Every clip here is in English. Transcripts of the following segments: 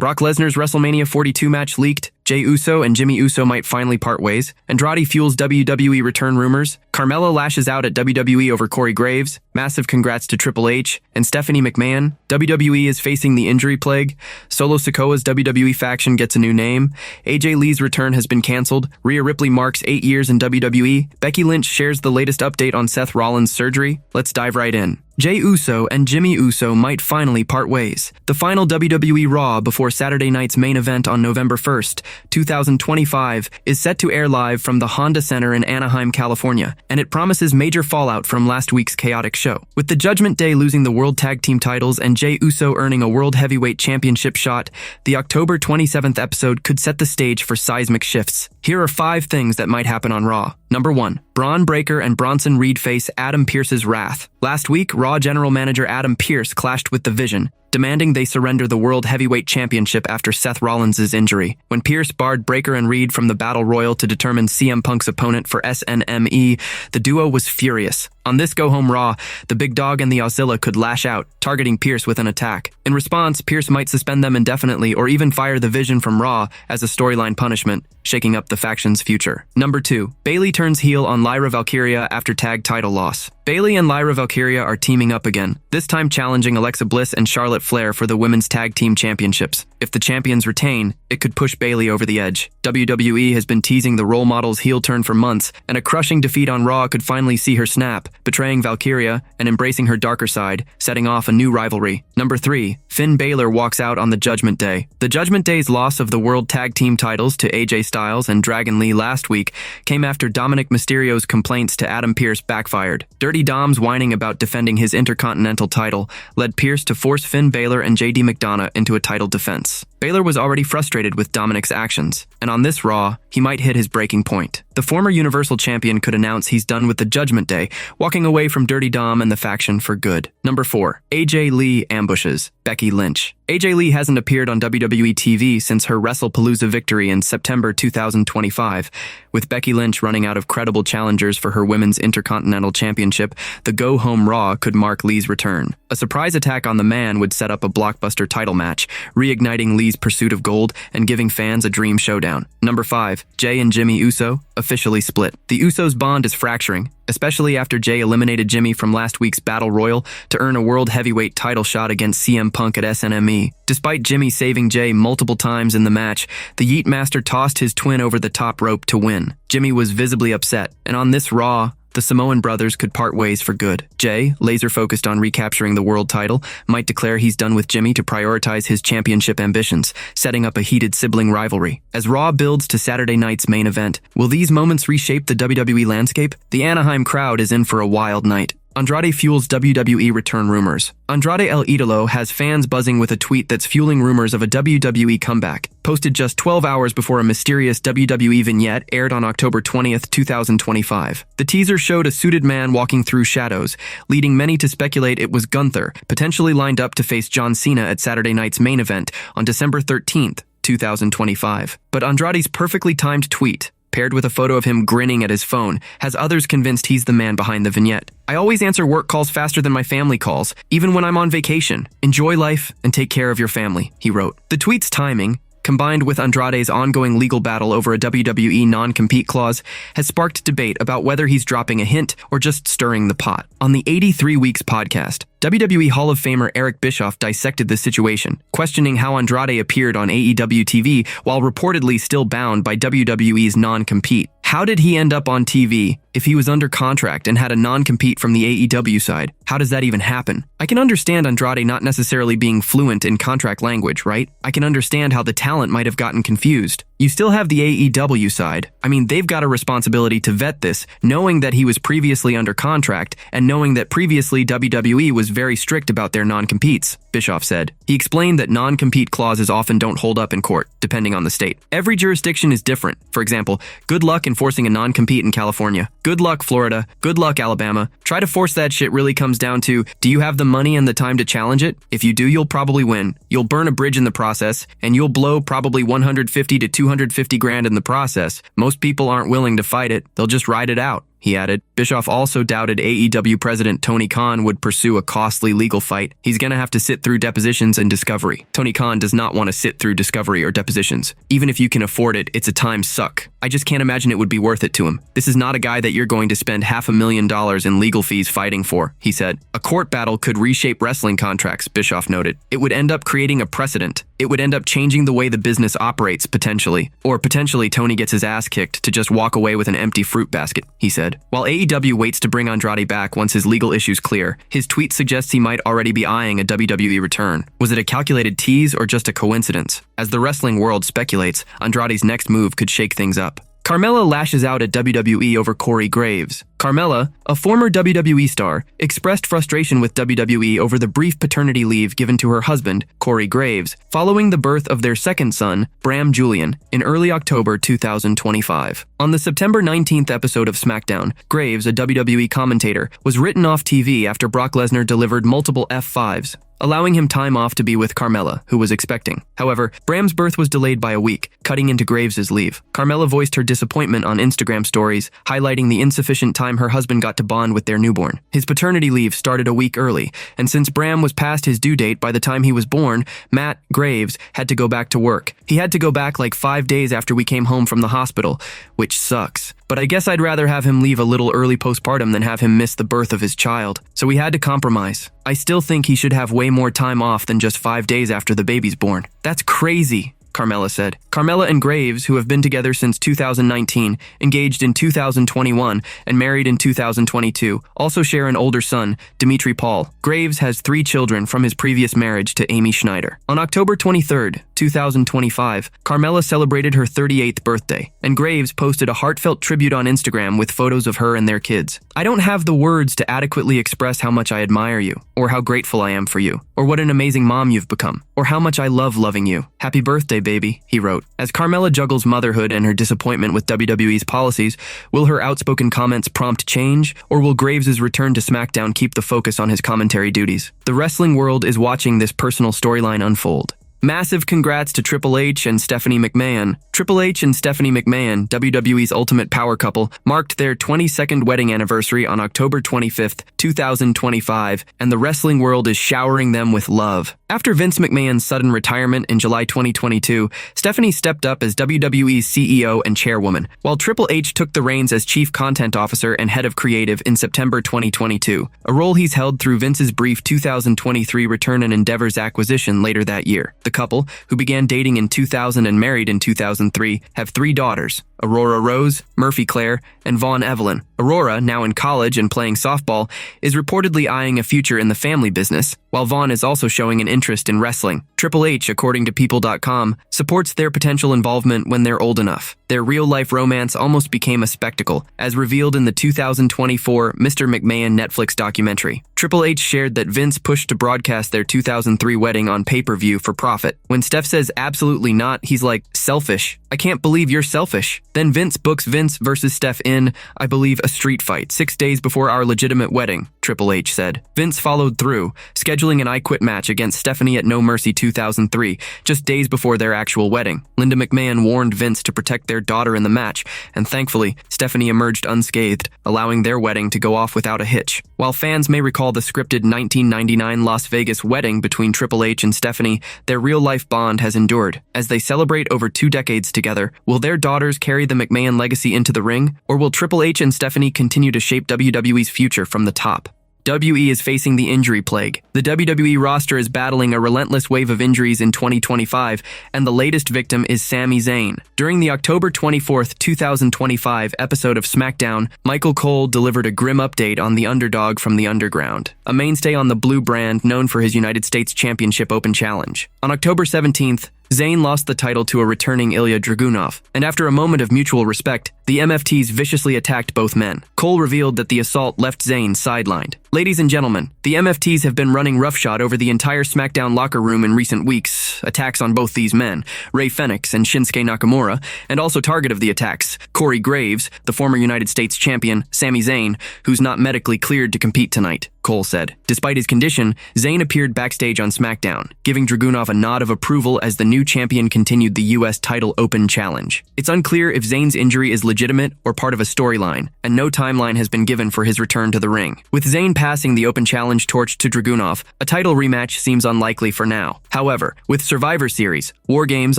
Brock Lesnar's WrestleMania 42 match leaked. Jey Uso and Jimmy Uso might finally part ways. Andrade fuels WWE return rumors. Carmella lashes out at WWE over Corey Graves. Massive congrats to Triple H and Stephanie McMahon. WWE is facing the injury plague. Solo Sikoa's WWE faction gets a new name. AJ Lee's return has been canceled. Rhea Ripley marks 8 years in WWE. Becky Lynch shares the latest update on Seth Rollins' surgery. Let's dive right in. Jey Uso and Jimmy Uso might finally part ways. The final WWE Raw before Saturday night's main event on November 1st, 2025, is set to air live from the Honda Center in Anaheim, California, and it promises major fallout from last week's chaotic show. With the Judgment Day losing the World Tag Team titles and Jey Uso earning a World Heavyweight Championship shot, the October 27th episode could set the stage for seismic shifts. Here are 5 things that might happen on Raw. Number 1. Braun Breaker and Bronson Reed face Adam Pearce's wrath. Last week, Raw General Manager Adam Pearce clashed with The Vision, demanding they surrender the World Heavyweight Championship after Seth Rollins' injury. When Pearce barred Breaker and Reed from the Battle Royal to determine CM Punk's opponent for SNME, the duo was furious. On this go-home Raw, the Big Dog and the Auxilla could lash out, targeting Pearce with an attack. In response, Pearce might suspend them indefinitely or even fire The Vision from Raw as a storyline punishment, shaking up the faction's future. Number 2. Bayley turns heel on Lyra Valkyria after tag title loss. Bayley and Lyra Valkyria are teaming up again, this time challenging Alexa Bliss and Charlotte Flair for the Women's Tag Team Championships. If the champions retain, it could push Bayley over the edge. WWE has been teasing the role model's heel turn for months, and a crushing defeat on Raw could finally see her snap, betraying Valkyria and embracing her darker side, setting off a new rivalry. Number 3. Finn Balor walks out on the Judgment Day. The Judgment Day's loss of the World Tag Team titles to AJ Styles and Dragon Lee last week came after Dominic Mysterio's complaints to Adam Pearce backfired. Dirty Dom's whining about defending his Intercontinental title led Pearce to force Finn Balor and JD McDonough into a title defense. Balor was already frustrated with Dominic's actions, and on this Raw, he might hit his breaking point. The former Universal Champion could announce he's done with the Judgment Day, walking away from Dirty Dom and the faction for good. Number 4. AJ Lee ambushes Becky Lynch. AJ Lee hasn't appeared on WWE TV since her WrestlePalooza victory in September 2025. With Becky Lynch running out of credible challengers for her Women's Intercontinental Championship, the go-home Raw could mark Lee's return. A surprise attack on the man would set up a blockbuster title match, reigniting Lee's pursuit of gold and giving fans a dream showdown. Number 5. Jey and Jimmy Uso officially split. The Usos' bond is fracturing, especially after Jey eliminated Jimmy from last week's Battle Royal to earn a World Heavyweight title shot against CM Punk at SNME. Despite Jimmy saving Jey multiple times in the match, the Yeet Master tossed his twin over the top rope to win. Jimmy was visibly upset, and on this Raw, the Samoan brothers could part ways for good. Jey, laser-focused on recapturing the world title, might declare he's done with Jimmy to prioritize his championship ambitions, setting up a heated sibling rivalry. As Raw builds to Saturday night's main event, will these moments reshape the WWE landscape? The Anaheim crowd is in for a wild night. Andrade fuels WWE return rumors. Andrade El Idolo has fans buzzing with a tweet that's fueling rumors of a WWE comeback, posted just 12 hours before a mysterious WWE vignette aired on October 20th, 2025. The teaser showed a suited man walking through shadows, leading many to speculate it was Gunther, potentially lined up to face John Cena at Saturday night's main event on December 13th, 2025. But Andrade's perfectly timed tweet, paired with a photo of him grinning at his phone, has others convinced he's the man behind the vignette. I always answer work calls faster than my family calls, even when I'm on vacation. Enjoy life and take care of your family, he wrote. The tweet's timing, combined with Andrade's ongoing legal battle over a WWE non-compete clause, has sparked debate about whether he's dropping a hint or just stirring the pot. On the 83 Weeks podcast, WWE Hall of Famer Eric Bischoff dissected the situation, questioning how Andrade appeared on AEW TV while reportedly still bound by WWE's non-compete. How did he end up on TV if he was under contract and had a non-compete from the AEW side? How does that even happen? I can understand Andrade not necessarily being fluent in contract language, right? I can understand how the talent might have gotten confused. You still have the AEW side. I mean, they've got a responsibility to vet this, knowing that he was previously under contract and knowing that previously WWE was very strict about their non-competes, Bischoff said. He explained that non-compete clauses often don't hold up in court, depending on the state. Every jurisdiction is different. For example, good luck enforcing a non-compete in California. Good luck, Florida. Good luck, Alabama. Try to force that shit really comes down to, do you have the money and the time to challenge it? If you do, you'll probably win. You'll burn a bridge in the process, and you'll blow probably 150 to 250 grand in the process. Most people aren't willing to fight it. They'll just ride it out. he added. Bischoff also doubted AEW president Tony Khan would pursue a costly legal fight. He's gonna have to sit through depositions and discovery. Tony Khan does not want to sit through discovery or depositions. Even if you can afford it, it's a time suck. I just can't imagine it would be worth it to him. This is not a guy that you're going to spend $500,000 in legal fees fighting for, he said. A court battle could reshape wrestling contracts, Bischoff noted. It would end up creating a precedent. It would end up changing the way the business operates, potentially. Or potentially Tony gets his ass kicked to just walk away with an empty fruit basket, he said. While AEW waits to bring Andrade back once his legal issues clear, his tweet suggests he might already be eyeing a WWE return. Was it a calculated tease or just a coincidence? As the wrestling world speculates, Andrade's next move could shake things up. Carmella lashes out at WWE over Corey Graves. Carmella, a former WWE star, expressed frustration with WWE over the brief paternity leave given to her husband, Corey Graves, following the birth of their second son, Bram Julian, in early October 2025. On the September 19th episode of SmackDown, Graves, a WWE commentator, was written off TV after Brock Lesnar delivered multiple F5s, allowing him time off to be with Carmella, who was expecting. However, Bram's birth was delayed by a week, cutting into Graves' leave. Carmella voiced her disappointment on Instagram stories, highlighting the insufficient time her husband got to bond with their newborn. His paternity leave started a week early, and since Bram was past his due date by the time he was born, Matt, Graves, had to go back to work. He had to go back like 5 days after we came home from the hospital, which sucks. But I guess I'd rather have him leave a little early postpartum than have him miss the birth of his child. So we had to compromise. I still think he should have way more time off than just 5 days after the baby's born. That's crazy, Carmella said. Carmella and Graves, who have been together since 2019, engaged in 2021, and married in 2022, also share an older son, Dimitri Paul. Graves has 3 children from his previous marriage to Amy Schneider. On October 23rd, 2025, Carmella celebrated her 38th birthday, and Graves posted a heartfelt tribute on Instagram with photos of her and their kids. I don't have the words to adequately express how much I admire you, or how grateful I am for you, or what an amazing mom you've become, or how much I love loving you. Happy birthday, baby, he wrote. As Carmella juggles motherhood and her disappointment with WWE's policies, will her outspoken comments prompt change, or will Graves' return to SmackDown keep the focus on his commentary duties? The wrestling world is watching this personal storyline unfold. Massive congrats to Triple H and Stephanie McMahon. Triple H and Stephanie McMahon, WWE's ultimate power couple, marked their 22nd wedding anniversary on October 25th, 2025, and the wrestling world is showering them with love. After Vince McMahon's sudden retirement in July 2022, Stephanie stepped up as WWE's CEO and chairwoman, while Triple H took the reins as chief content officer and head of creative in September 2022, a role he's held through Vince's brief 2023 Return and Endeavor's acquisition later that year. The couple, who began dating in 2000 and married in 2003, have 3 daughters, Aurora Rose, Murphy Claire, and Vaughn Evelyn. Aurora, now in college and playing softball, is reportedly eyeing a future in the family business, while Vaughn is also showing an interest in wrestling. Triple H, according to People.com, supports their potential involvement when they're old enough. Their real-life romance almost became a spectacle, as revealed in the 2024 Mr. McMahon Netflix documentary. Triple H shared that Vince pushed to broadcast their 2003 wedding on pay-per-view for profit. When Steph says absolutely not, he's like, selfish. I can't believe you're selfish. Then Vince books Vince versus Steph in, I believe, a street fight 6 days before our legitimate wedding, Triple H said. Vince followed through, scheduling an I Quit match against Stephanie at No Mercy 2003, just days before their actual wedding. Linda McMahon warned Vince to protect their daughter in the match, and thankfully, Stephanie emerged unscathed, allowing their wedding to go off without a hitch. While fans may recall the scripted 1999 Las Vegas wedding between Triple H and Stephanie, their real-life bond has endured. As they celebrate over 2 decades together, will their daughters carry the McMahon legacy into the ring, or will Triple H and Stephanie continue to shape WWE's future from the top? WE is facing the injury plague. The WWE roster is battling a relentless wave of injuries in 2025, and the latest victim is Sami Zayn. During the October 24th, 2025 episode of SmackDown, Michael Cole delivered a grim update on the underdog from the underground, a mainstay on the Blue brand known for his United States Championship Open Challenge. On October 17th, Zayn lost the title to a returning Ilya Dragunov, and after a moment of mutual respect, the MFTs viciously attacked both men. Cole revealed that the assault left Zayn sidelined. Ladies and gentlemen, the MFTs have been running roughshod over the entire SmackDown locker room in recent weeks. Attacks on both these men, Rey Fenix and Shinsuke Nakamura, and also target of the attacks, Corey Graves, the former United States champion, Sami Zayn, who's not medically cleared to compete tonight. Cole said. Despite his condition, Zayn appeared backstage on SmackDown, giving Dragunov a nod of approval as the new champion continued the U.S. title open challenge. It's unclear if Zayn's injury is legitimate or part of a storyline, and no timeline has been given for his return to the ring. With Zayn passing the open challenge torch to Dragunov, a title rematch seems unlikely for now. However, with Survivor Series, War Games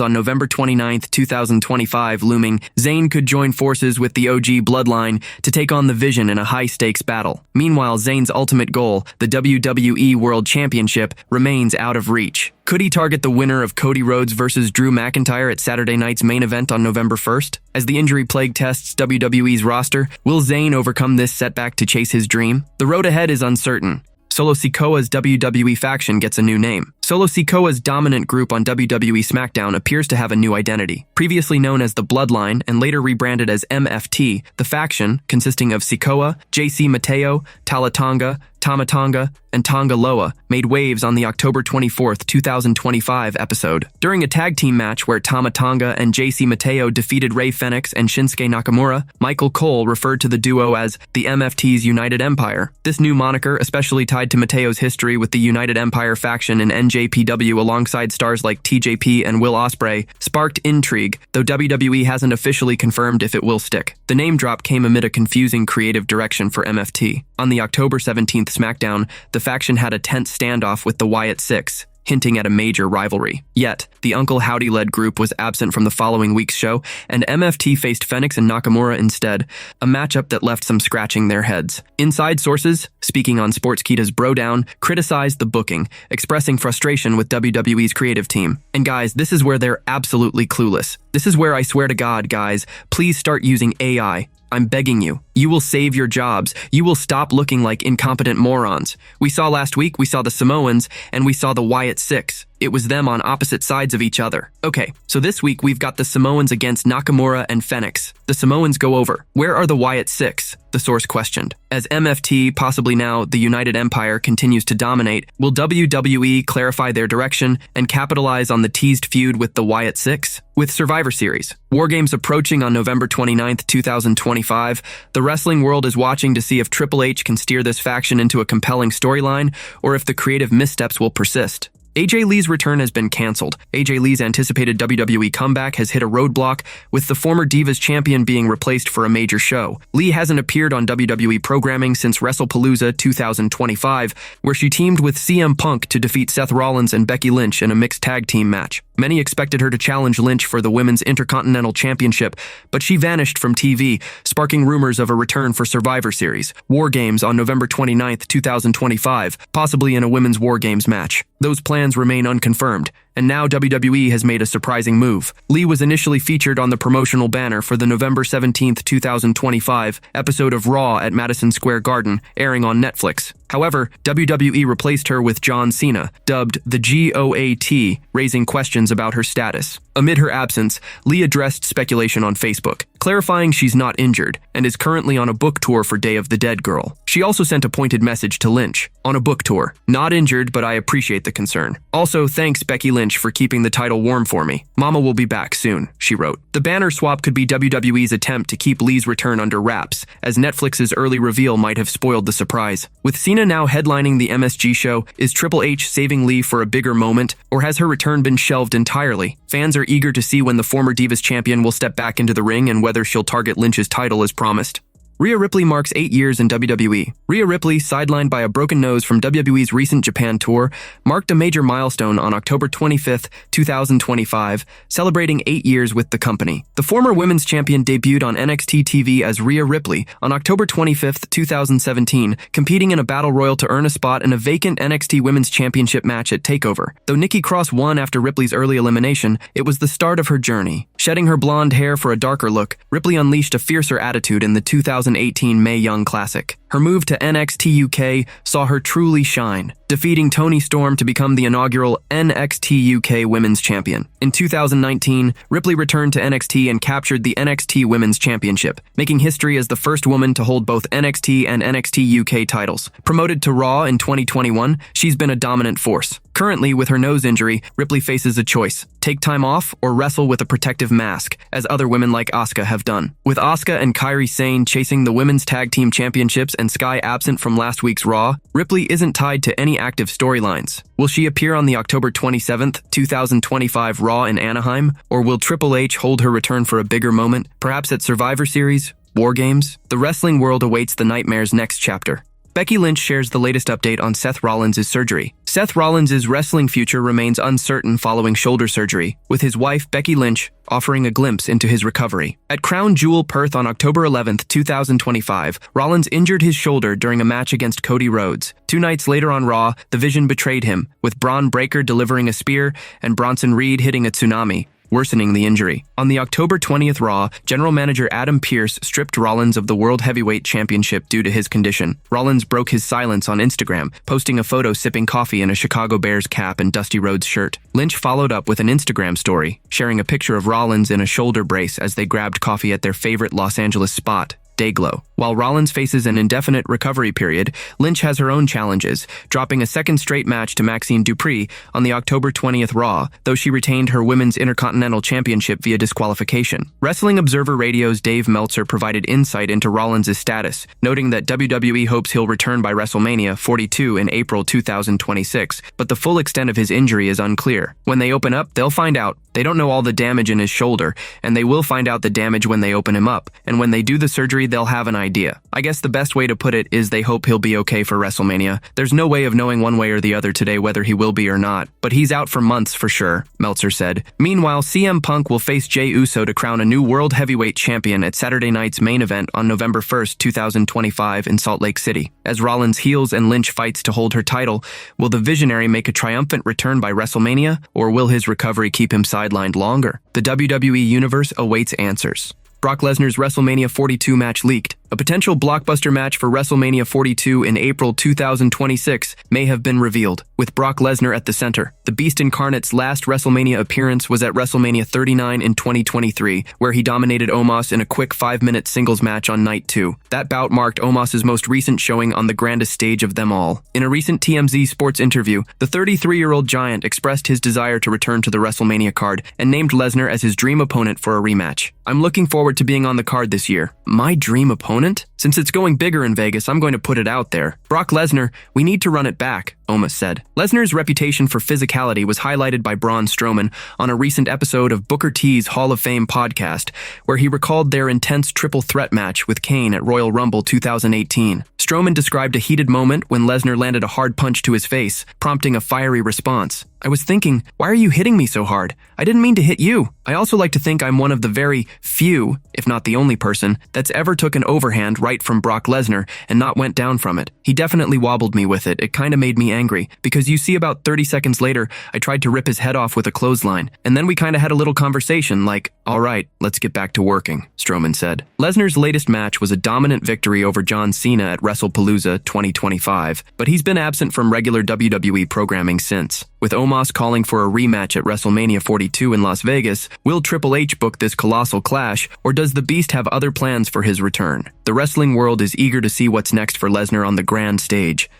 on November 29, 2025 looming, Zayn could join forces with the OG Bloodline to take on the Vision in a high-stakes battle. Meanwhile, Zayn's ultimate goal, the WWE World Championship, remains out of reach. Could he target the winner of Cody Rhodes versus Drew McIntyre at Saturday night's main event on November 1st? As the injury plague tests WWE's roster, will Zayn overcome this setback to chase his dream? The road ahead is uncertain. Solo Sikoa's WWE faction gets a new name. Solo Sikoa's dominant group on WWE SmackDown appears to have a new identity. Previously known as the Bloodline and later rebranded as MFT, the faction, consisting of Sikoa, JC Mateo, Talatonga, Tamatonga, and Tonga Loa, made waves on the October 24, 2025 episode. During a tag team match where Tamatonga and JC Mateo defeated Rey Fenix and Shinsuke Nakamura, Michael Cole referred to the duo as the MFT's United Empire. This new moniker, especially tied to Mateo's history with the United Empire faction in NJPW alongside stars like TJP and Will Ospreay, sparked intrigue, though WWE hasn't officially confirmed if it will stick. The name drop came amid a confusing creative direction for MFT. On the October 17th SmackDown, the faction had a tense standoff with the Wyatt Six, hinting at a major rivalry. Yet, the Uncle Howdy-led group was absent from the following week's show, and MFT faced Fenix and Nakamura instead, a matchup that left some scratching their heads. Inside sources, speaking on Sportskeeda's Brodown, criticized the booking, expressing frustration with WWE's creative team. And guys, this is where they're absolutely clueless. This is where I swear to God, guys, please start using AI. I'm begging you. You will save your jobs. You will stop looking like incompetent morons. We saw last week, we saw the Samoans, and we saw the Wyatt Six. It was them on opposite sides of each other. Okay, so this week we've got the Samoans against Nakamura and Fenix. The Samoans go over. Where are the Wyatt Six? The source questioned. As MFT, possibly now the United Empire, continues to dominate, will WWE clarify their direction and capitalize on the teased feud with the Wyatt Six? With Survivor Series, War Games approaching on November 29, 2025, the wrestling world is watching to see if Triple H can steer this faction into a compelling storyline or if the creative missteps will persist. AJ Lee's return has been canceled. AJ Lee's anticipated WWE comeback has hit a roadblock, with the former Divas champion being replaced for a major show. Lee hasn't appeared on WWE programming since WrestlePalooza 2025, where she teamed with CM Punk to defeat Seth Rollins and Becky Lynch in a mixed tag team match. Many expected her to challenge Lynch for the Women's Intercontinental Championship, but she vanished from TV, sparking rumors of a return for Survivor Series, War Games on November 29, 2025, possibly in a Women's War Games match. Those plans remain unconfirmed, and now WWE has made a surprising move. Lee was initially featured on the promotional banner for the November 17, 2025 episode of Raw at Madison Square Garden, airing on Netflix. However, WWE replaced her with John Cena, dubbed the GOAT, raising questions about her status. Amid her absence, Lee addressed speculation on Facebook, clarifying she's not injured and is currently on a book tour for Day of the Dead Girl. She also sent a pointed message to Lynch, on a book tour. Not injured, but I appreciate the concern. Also, thanks Becky Lynch for keeping the title warm for me. Mama will be back soon, she wrote. The banner swap could be WWE's attempt to keep Lee's return under wraps, as Netflix's early reveal might have spoiled the surprise. With Cena now headlining the MSG show, is Triple H saving Lee for a bigger moment, or has her return been shelved entirely? Fans are eager to see when the former Divas champion will step back into the ring and whether she'll target Lynch's title as promised. Rhea Ripley marks 8 years in WWE. Rhea Ripley, sidelined by a broken nose from WWE's recent Japan tour, marked a major milestone on October 25, 2025, celebrating 8 years with the company. The former women's champion debuted on NXT TV as Rhea Ripley on October 25, 2017, competing in a battle royal to earn a spot in a vacant NXT Women's Championship match at TakeOver. Though Nikki Cross won after Ripley's early elimination, it was the start of her journey. Shedding her blonde hair for a darker look, Ripley unleashed a fiercer attitude in the 2018 Mae Young Classic. Her move to NXT UK saw her truly shine, defeating Toni Storm to become the inaugural NXT UK Women's Champion. In 2019, Ripley returned to NXT and captured the NXT Women's Championship, making history as the first woman to hold both NXT and NXT UK titles. Promoted to Raw in 2021, she's been a dominant force. Currently, with her nose injury, Ripley faces a choice: take time off or wrestle with a protective mask, as other women like Asuka have done. With Asuka and Kairi Sane chasing the Women's Tag Team Championships and Sky absent from last week's Raw, Ripley isn't tied to any active storylines. Will she appear on the October 27th, 2025 Raw in Anaheim, or will Triple H hold her return for a bigger moment, perhaps at Survivor Series, War Games? The wrestling world awaits the nightmare's next chapter. Becky Lynch shares the latest update on Seth Rollins' surgery. Seth Rollins' wrestling future remains uncertain following shoulder surgery, with his wife Becky Lynch offering a glimpse into his recovery. At Crown Jewel Perth on October 11, 2025, Rollins injured his shoulder during a match against Cody Rhodes. 2 nights later on Raw, the Vision betrayed him, with Braun Breaker delivering a spear and Bronson Reed hitting a tsunami, worsening the injury. On the October 20th Raw, General Manager Adam Pearce stripped Rollins of the World Heavyweight Championship due to his condition. Rollins broke his silence on Instagram, posting a photo sipping coffee in a Chicago Bears cap and Dusty Rhodes shirt. Lynch followed up with an Instagram story, sharing a picture of Rollins in a shoulder brace as they grabbed coffee at their favorite Los Angeles spot, Dayglow. While Rollins faces an indefinite recovery period, Lynch has her own challenges, dropping a second straight match to Maxine Dupree on the October 20th Raw, though she retained her Women's Intercontinental Championship via disqualification. Wrestling Observer Radio's Dave Meltzer provided insight into Rollins' status, noting that WWE hopes he'll return by WrestleMania 42 in April 2026, but the full extent of his injury is unclear. When they open up, they'll find out. They don't know all the damage in his shoulder, and they will find out the damage when they open him up, and when they do the surgery, they'll have an idea. I guess the best way to put it is they hope he'll be okay for WrestleMania. There's no way of knowing one way or the other today whether he will be or not, but he's out for months for sure, Meltzer said. Meanwhile, CM Punk will face Jey Uso to crown a new World Heavyweight Champion at Saturday night's main event on November 1st, 2025 in Salt Lake City. As Rollins heals and Lynch fights to hold her title, will the Visionary make a triumphant return by WrestleMania, or will his recovery keep him sidelined longer? The WWE Universe awaits answers. Brock Lesnar's WrestleMania 42 match leaked. A potential blockbuster match for WrestleMania 42 in April 2026 may have been revealed, with Brock Lesnar at the center. The Beast Incarnate's last WrestleMania appearance was at WrestleMania 39 in 2023, where he dominated Omos in a quick 5-minute singles match on Night 2. That bout marked Omos' most recent showing on the grandest stage of them all. In a recent TMZ Sports interview, the 33-year-old giant expressed his desire to return to the WrestleMania card and named Lesnar as his dream opponent for a rematch. "I'm looking forward to being on the card this year." My dream opponent? Since it's going bigger in Vegas, I'm going to put it out there. Brock Lesnar, we need to run it back, Omos said. Lesnar's reputation for physicality was highlighted by Braun Strowman on a recent episode of Booker T's Hall of Fame podcast, where he recalled their intense triple threat match with Kane at Royal Rumble 2018. Strowman described a heated moment when Lesnar landed a hard punch to his face, prompting a fiery response. "I was thinking, why are you hitting me so hard? I didn't mean to hit you. I also like to think I'm one of the very few, if not the only person, that's ever took an overhand right from Brock Lesnar and not went down from it. He definitely wobbled me with it. It kinda made me angry, because you see about 30 seconds later, I tried to rip his head off with a clothesline, and then we kinda had a little conversation like, alright, let's get back to working," Strowman said. Lesnar's latest match was a dominant victory over John Cena at WrestlePalooza 2025, but he's been absent from regular WWE programming since. With Omos calling for a rematch at WrestleMania 42 in Las Vegas, will Triple H book this colossal clash, or does the Beast have other plans for his return? The wrestling world is eager to see what's next for Lesnar on the grand stage.